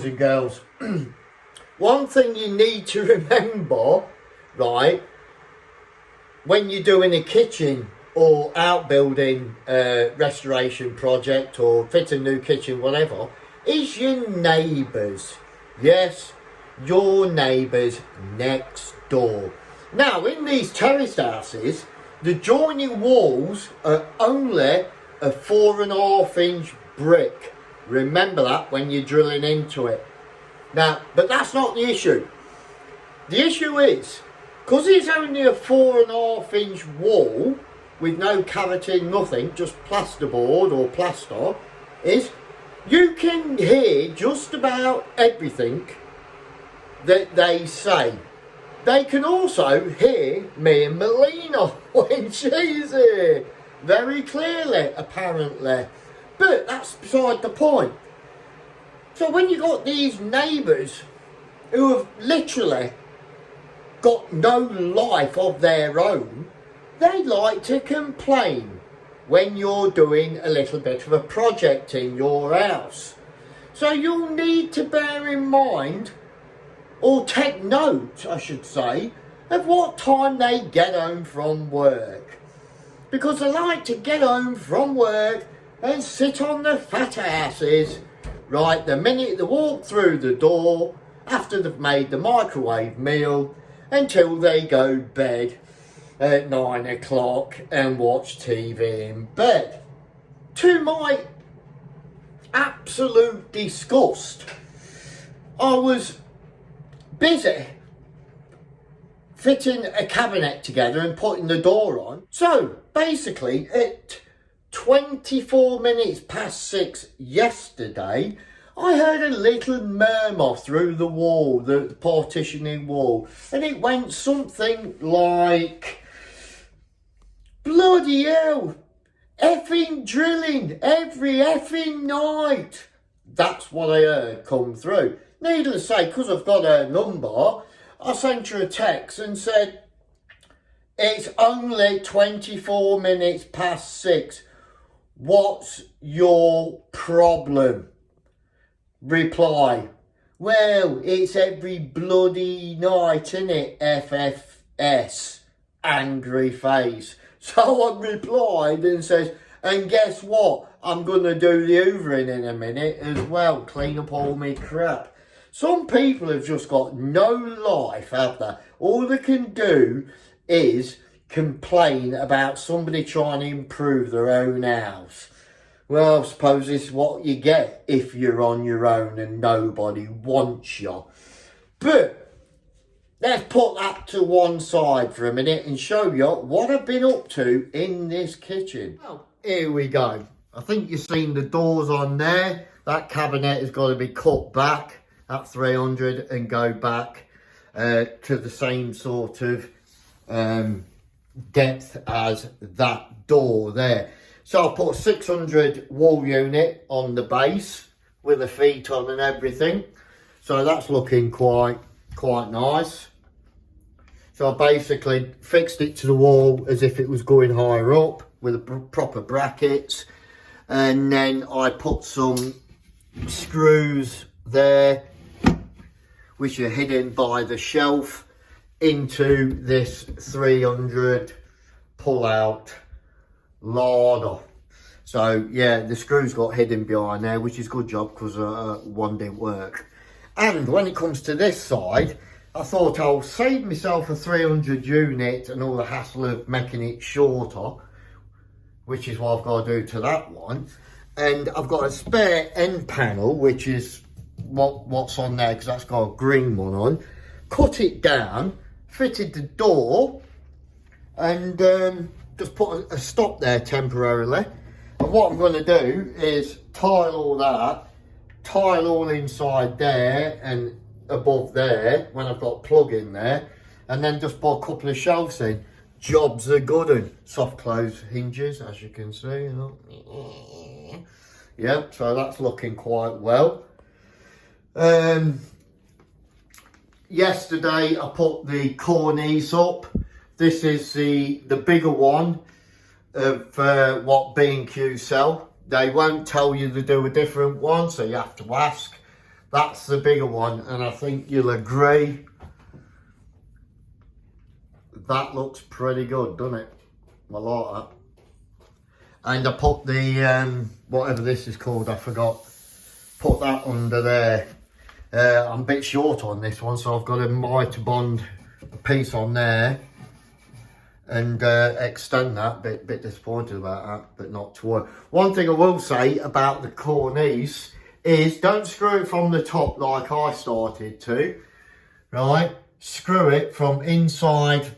boys and girls, one thing you need to remember, right, when you're doing a kitchen or outbuilding restoration project or fit a new kitchen, whatever, is your neighbours. Yes, your neighbours next door. Now, in these terraced houses, the joining walls are only a 4.5-inch brick. Remember that when you're drilling into it. Now, but that's not the issue. The issue is, because it's only a 4.5-inch wall with no cavity, nothing, just plasterboard or plaster, is you can hear just about everything that they say. They can also hear me and Melina when she's here. Very clearly, apparently. But that's beside the point. So when you got these neighbours who have literally got no life of their own, they like to complain when you're doing a little bit of a project in your house. So you'll need to bear in mind, or take note, I should say, of what time they get home from work. Because they like to get home from work and sit on the fat asses right the minute they walk through the door after they've made the microwave meal until they go to bed at 9 o'clock and watch TV in bed. To my absolute disgust, I was busy fitting a cabinet together and putting the door on. So basically at 24 minutes past 6 yesterday, I heard a little murmur through the wall, the partitioning wall, and it went something like, bloody hell, effing drilling every effing night. That's what I heard come through. Needless to say, because I've got her number, I sent her a text and said, it's only 24 minutes past 6. What's your problem? Reply, well, it's every bloody night, innit? FFS. Angry face. So I replied and says, and guess what? I'm going to do the hoovering in a minute as well. Clean up all me crap. Some people have just got no life, have they? All they can do is complain about somebody trying to improve their own house. Well, I suppose it's what you get if you're on your own and nobody wants you. But let's put that to one side for a minute and show you what I've been up to in this kitchen. Well, here we go. I think you've seen the doors on there. That cabinet has got to be cut back at 300 and go back to the same sort of depth as that door there. So I put a 600 wall unit on the base with the feet on and everything. So that's looking quite nice. So I basically fixed it to the wall as if it was going higher up with the proper brackets. And then I put some screws there, which are hidden by the shelf, into this 300 pull-out larder. So yeah, the screws got hidden behind there, which is a good job because one didn't work. And when it comes to this side, I thought I'll save myself a 300 unit and all the hassle of making it shorter, which is what I've got to do to that one. And I've got a spare end panel, which is what's on there, because that's got a green one on. Cut it down, fitted the door, and just put a stop there temporarily. And what I'm going to do is tile all that, tile all inside there and above there when I've got a plug in there, and then just put a couple of shelves in. Jobs are good and soft close hinges, as you can see. Yeah, so that's looking quite well. Yesterday I put the cornice up. This is the bigger one of what B&Q sell. They won't tell you to do a different one, so you have to ask. That's the bigger one, and I think you'll agree that looks pretty good, doesn't it? I like that. And I put the whatever this is called, I forgot, put that under there. I'm a bit short on this one, so I've got a mitre bond piece on there and extend that. Bit disappointed about that, but not to worry. One thing I will say about the cornice is don't screw it from the top like I started to, right? Screw it from inside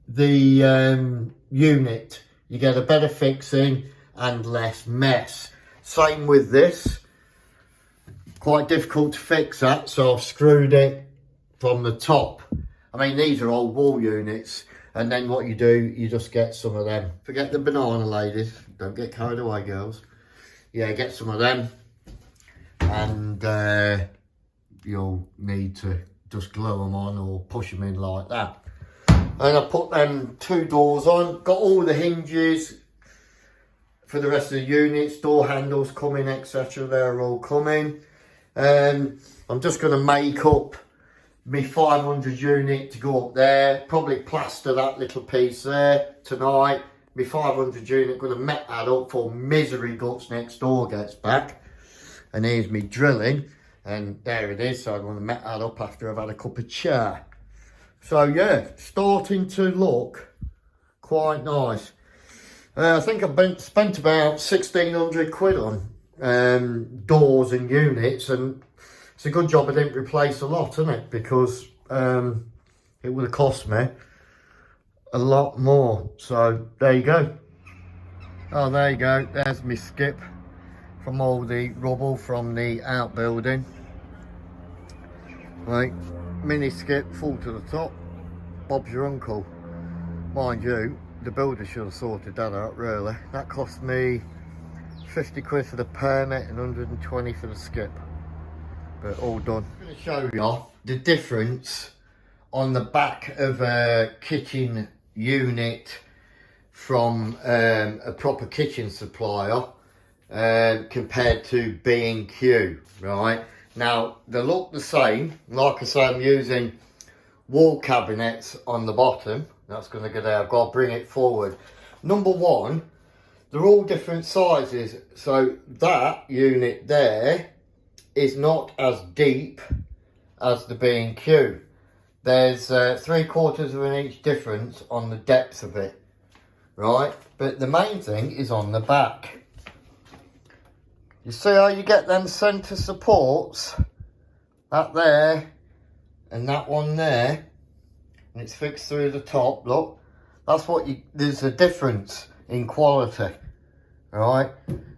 the unit. You get a better fixing and less mess. Same with this. Quite difficult to fix that, so I've screwed it from the top. I mean, these are old wall units, and then what you do, you just get some of them. Forget the banana ladies, don't get carried away, girls. Yeah, get some of them, and you'll need to just glue them on or push them in like that. And I put them 2 doors on, got all the hinges for the rest of the units, door handles coming, etc. They're all coming. I'm just going to make up my 500 unit to go up there, probably plaster that little piece there tonight. My 500 unit, going to met that up for misery guts next door gets back. And here's me drilling, and there it is. So I'm going to met that up after I've had a cup of chai. So yeah, starting to look quite nice. I think I've spent about 1,600 quid on doors and units, and it's a good job I didn't replace a lot, isn't it? Because it would have cost me a lot more. So there you go. Oh, there you go. There's my skip from all the rubble from the outbuilding. Right, mini skip full to the top. Bob's your uncle. Mind you, the builder should have sorted that out, really. That cost me 50 quid for the permit and 120 for the skip, but all done. I'm going to show you the difference on the back of a kitchen unit from a proper kitchen supplier compared to B&Q, right? Now, they look the same. Like I say, I'm using wall cabinets on the bottom. That's going to go there. I've got to bring it forward. Number one, they're all different sizes, so that unit there is not as deep as the B&Q. There's 3/4 of an inch difference on the depth of it, right? But the main thing is on the back. You see how you get them centre supports? That there and that one there, and it's fixed through the top, look. That's what there's a difference in quality, right?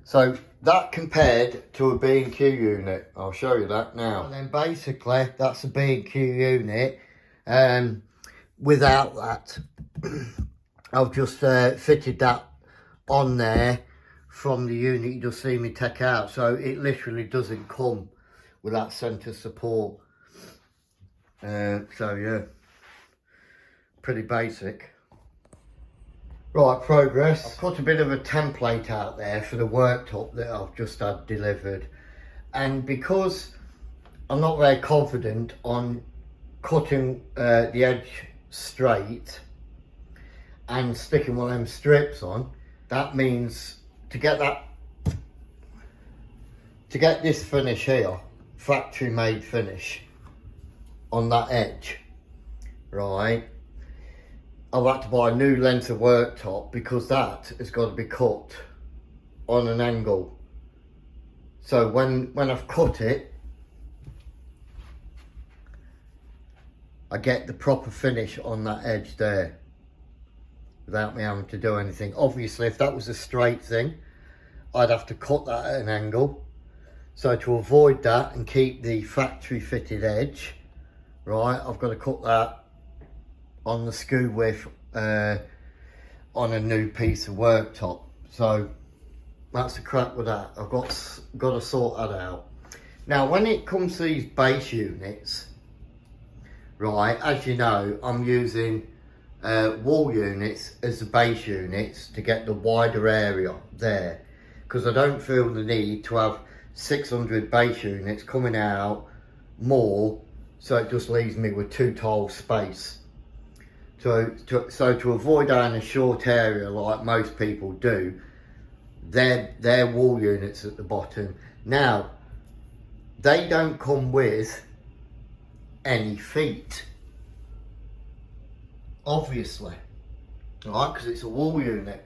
So that compared to a B&Q unit, I'll show you that now. And then basically that's a B&Q unit, without that. I've just fitted that on there from the unit you just see me take out, so it literally doesn't come with that centre support. So yeah, pretty basic. Right, progress. I've put a bit of a template out there for the worktop that I've just had delivered, and because I'm not very confident on cutting the edge straight and sticking one of them strips on, that means to get this finish here, factory made finish on that edge, right, I've had to buy a new length of worktop because that has got to be cut on an angle. So when I've cut it, I get the proper finish on that edge there without me having to do anything. Obviously, if that was a straight thing, I'd have to cut that at an angle. So to avoid that and keep the factory fitted edge, right, I've got to cut that on the skew width on a new piece of worktop. So that's the crack with that. I've got to sort that out. Now, when it comes to these base units, right, as you know, I'm using wall units as the base units to get the wider area there, because I don't feel the need to have 600 base units coming out more, so it just leaves me with 2 tiles space. So to avoid having a short area like most people do, they're wall units at the bottom. Now, they don't come with any feet, obviously, right? Because it's a wall unit.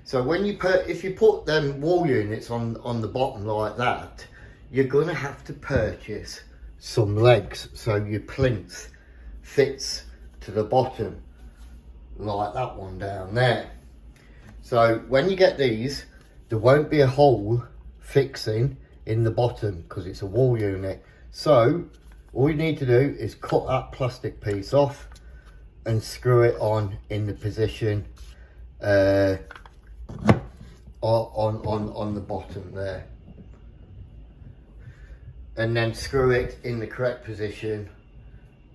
So when if you put them wall units on the bottom like that, you're gonna have to purchase some legs so your plinth fits to the bottom, like that one down there. So when you get these, there won't be a hole fixing in the bottom because it's a wall unit. So all you need to do is cut that plastic piece off and screw it on in the position on the bottom there, and then screw it in the correct position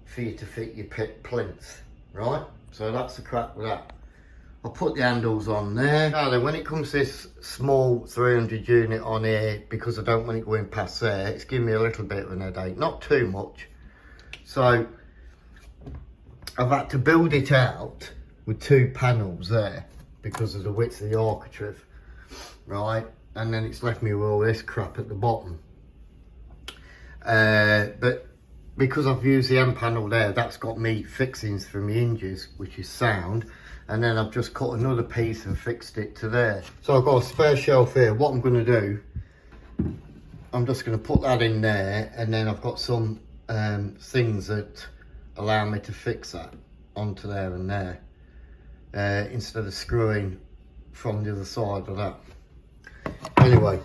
for you to fit your plinth, right? So that's the crack with that. I'll put the handles on there. Now then, when it comes to this small 300 unit on here, because I don't want it going past there, it's giving me a little bit of an headache, not too much. So I've had to build it out with 2 panels there because of the width of the architrave, right? And then it's left me with all this crap at the bottom. But because I've used the end panel there, that's got me fixings for my hinges, which is sound. And then I've just cut another piece and fixed it to there. So I've got a spare shelf here. What I'm going to do, I'm just going to put that in there, and then I've got some things that allow me to fix that onto there and there, instead of screwing from the other side of that. Anyway,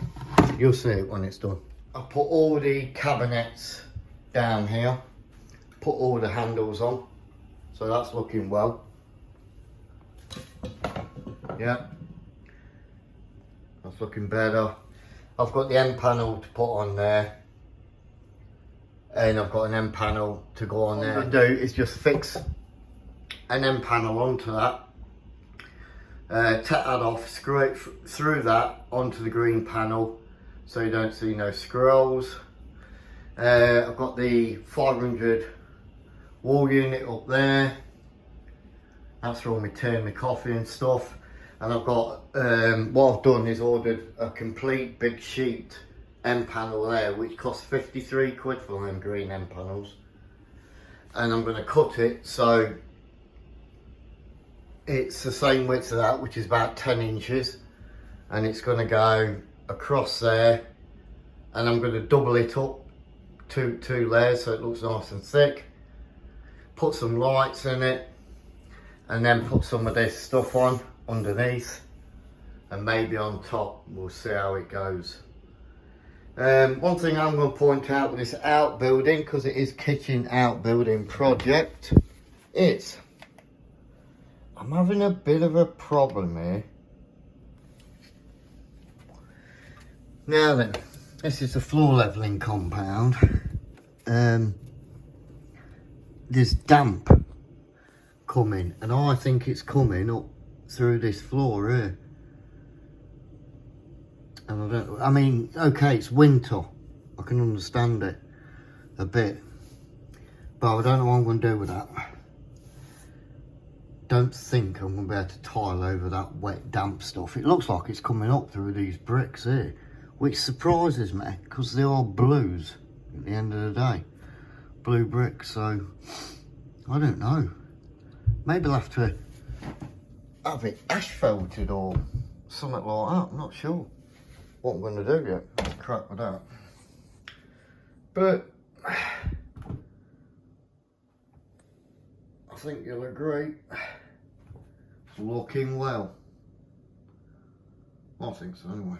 you'll see it when it's done. I put all the cabinets down here, put all the handles on, so that's looking well. Yeah, that's looking better. I've got the end panel to put on there, and I've got an end panel to go on there. What I'm going to do is just fix an end panel onto that, take that off, screw it through that onto the green panel so you don't see no scrolls. I've got the 500 wall unit up there. That's for all my tea and my coffee and stuff. And I've got, what I've done is ordered a complete big sheet end panel there, which costs 53 quid for them green end panels. And I'm going to cut it so it's the same width of that, which is about 10 inches. And it's going to go across there. And I'm going to double it up two layers so it looks nice and thick. Put some lights in it. And then put some of this stuff on underneath, and maybe on top. We'll see how it goes. One thing I'm going to point out with this outbuilding, because it is kitchen outbuilding project, is I'm having a bit of a problem here. Now then, this is the floor levelling compound. There's damp coming, and I think it's coming up through this floor here. And I mean, okay, it's winter, I can understand it a bit, but I don't know what I'm going to do with that. Don't think I'm going to be able to tile over that wet damp stuff. It looks like it's coming up through these bricks here, which surprises me because they are blues at the end of the day, blue bricks. So I don't know, maybe I'll have to have it asphalted or something like that. I'm not sure what I'm going to do yet. Let's crack with that. But I think you'll agree, it's looking well. I think so anyway.